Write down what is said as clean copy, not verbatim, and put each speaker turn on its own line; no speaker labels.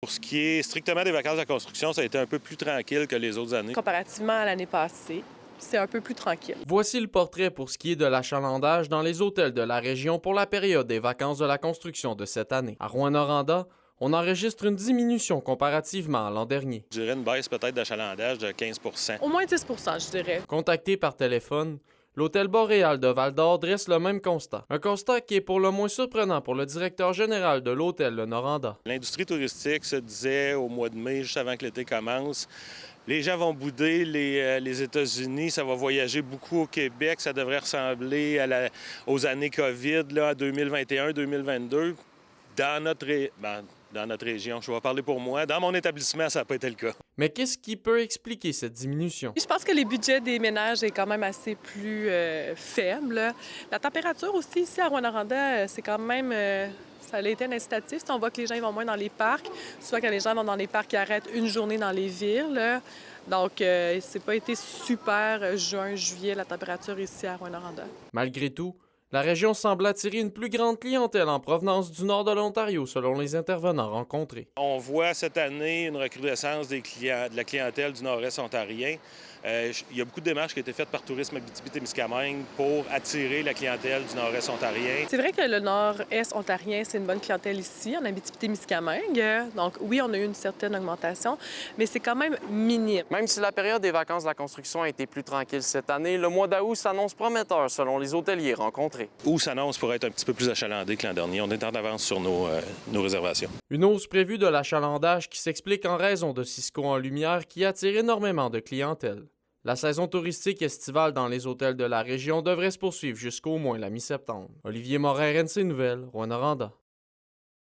Pour ce qui est strictement des vacances de la construction, ça a été un peu plus tranquille que les autres années.
Comparativement à l'année passée, c'est un peu plus tranquille.
Voici le portrait pour ce qui est de l'achalandage dans les hôtels de la région pour la période des vacances de la construction de cette année. À Rouyn-Noranda, on enregistre une diminution comparativement à l'an dernier.
Je dirais une baisse peut-être d'achalandage de 15
Au moins 10 je dirais.
Contacté par téléphone, l'hôtel Boréal de Val-d'Or dresse le même constat. Un constat qui est pour le moins surprenant pour le directeur général de l'hôtel Le Noranda.
L'industrie touristique se disait au mois de mai, juste avant que l'été commence, les gens vont bouder les États-Unis, ça va voyager beaucoup au Québec, ça devrait ressembler aux années COVID, là, 2021-2022. Dans notre région, je vais parler pour moi, dans mon établissement, ça n'a pas été le cas.
Mais qu'est-ce qui peut expliquer cette diminution?
Je pense que les budgets des ménages est quand même assez plus faible. La température aussi ici à Rouyn-Noranda, c'est quand même... ça a été un incitatif. On voit que les gens ils vont moins dans les parcs. Soit quand les gens vont dans les parcs, ils arrêtent une journée dans les villes. Là. Donc, c'est pas été super juin, juillet, la température ici à Rouyn-Noranda.
Malgré tout, la région semble attirer une plus grande clientèle en provenance du nord de l'Ontario, selon les intervenants rencontrés.
On voit cette année une recrudescence de la clientèle du nord-est ontarien. Il y a beaucoup de démarches qui ont été faites par Tourisme Abitibi-Témiscamingue pour attirer la clientèle du nord-est ontarien.
C'est vrai que le nord-est ontarien, c'est une bonne clientèle ici, en Abitibi-Témiscamingue. Donc oui, on a eu une certaine augmentation, mais c'est quand même minime.
Même si la période des vacances de la construction a été plus tranquille cette année, le mois d'août s'annonce prometteur selon les hôteliers rencontrés.
Où s'annonce pour être un petit peu plus achalandé que l'an dernier. On est en avance sur nos réservations.
Une hausse prévue de l'achalandage qui s'explique en raison de Cisco en lumière qui attire énormément de clientèle. La saison touristique estivale dans les hôtels de la région devrait se poursuivre jusqu'au moins la mi-septembre. Olivier Morin, RNC Nouvelles, Rouyn-Noranda.